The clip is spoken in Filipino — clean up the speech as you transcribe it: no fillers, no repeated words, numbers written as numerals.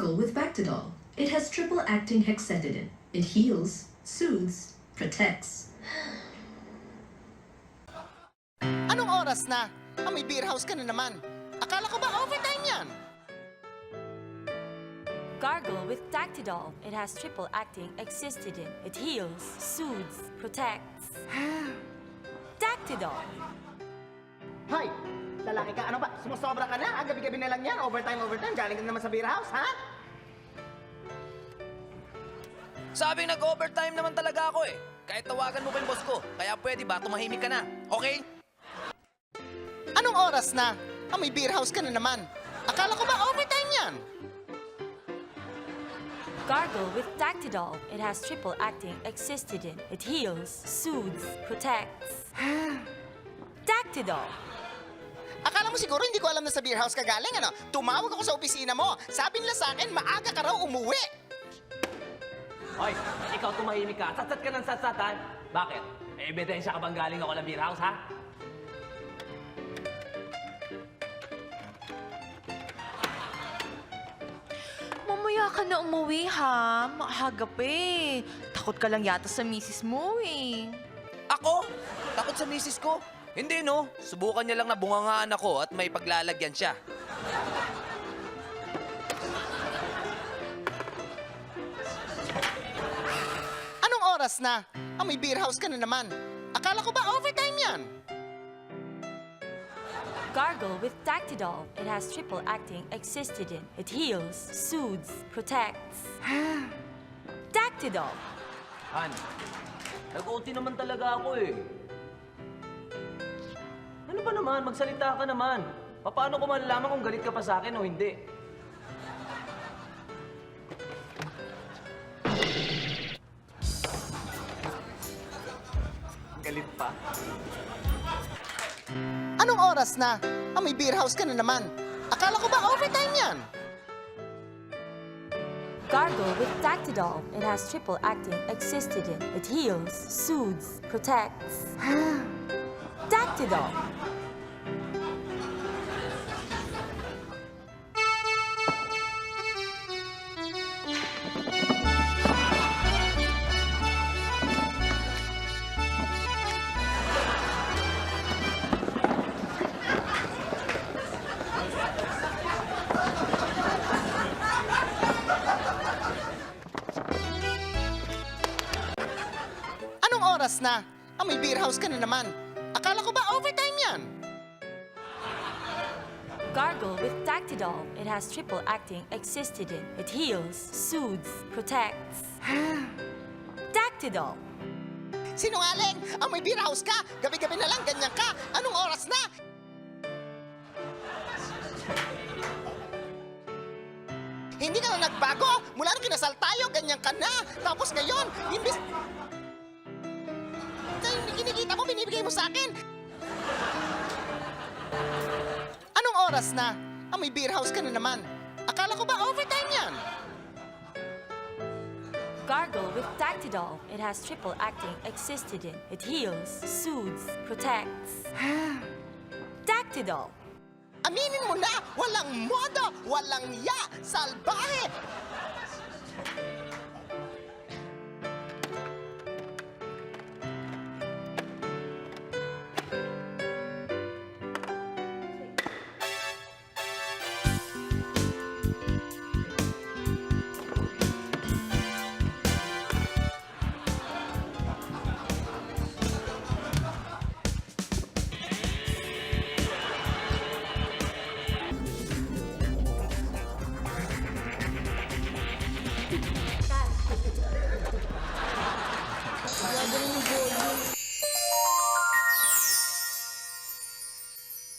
Gargle with Bactidol. It has triple-acting hexetidine. It heals, soothes, protects. Anong oras na? May beer house ka na naman. Akala ko ba overtime yan? Gargle with Dactidol. It has triple-acting hexistidine. It heals, soothes, protects. Dactidol. Hoy! Lalaki ka, ano ba? Sumusobra ka na? Gabi-gabi na lang yan. Overtime. Galing ka naman sa beer house, ha? Sabing nag-overtime naman talaga ako eh. Kahit tawagan mo pa yung boss ko. Kaya pwede ba tumahimik ka na? Okay? Anong oras na? May beer house ka na naman. Akala ko ba overtime yan? Gargle with Dactidol. It has triple-acting hexistidine. It heals, soothes, protects. Dactidol. Akala mo siguro hindi ko alam na sa beer house ka galing, ano? Tumawag ako sa opisina mo. Sabi nila sa akin, maaga ka raw umuwi. Hoy, ikaw tumahimik ka. Satsat ka ng satsatan. Bakit? May ebidensya ka bang galing ako ng beer house, ha? Mamaya ka na umuwi, ha? Maaga pa eh. Takot ka lang yata sa misis mo eh. Ako? Takot sa misis ko? Hindi no. Subukan niya lang na bungangaan ako at may paglalagyan siya. Anong oras na? May beer house ka na naman. Akala ko ba overtime yan? Gargle with Dactidol. It has triple-acting hexistidine. It heals, soothes, protects. Dactidol. Han, nag-OT naman talaga ako eh. Ano ba naman? Magsalita ka naman. Paano ko malalaman kung galit ka pa sa akin o hindi? Galit pa? Anong oras na? May beer house ka na naman. Akala ko ba overtime yan? Gargle with Dactidol. It has triple-acting hexistidine. It heals, soothes, protects. Dactidol. Anong oras na? May beer house ka na naman. Akala ko ba overtime yan? Gargle with Dactidol. It has triple-acting hexistidine. It heals, soothes, protects. Dactidol. Sinungaling! May beer house ka! Gabi-gabi na lang, ganyan ka! Anong oras na? Hindi ka na nagbago! Mula nung kinasal tayo, ganyan ka na! Tapos ngayon, imbis... Kinikita mo, binibigay mo sa akin! Anong oras na? May beer house ka na naman. Akala ko ba overtime yan? Gargle with Dactidol. It has triple-acting hexistidine. It heals, soothes, protects. Dactidol. Aminin mo na, walang modo, walang ya, salbahe!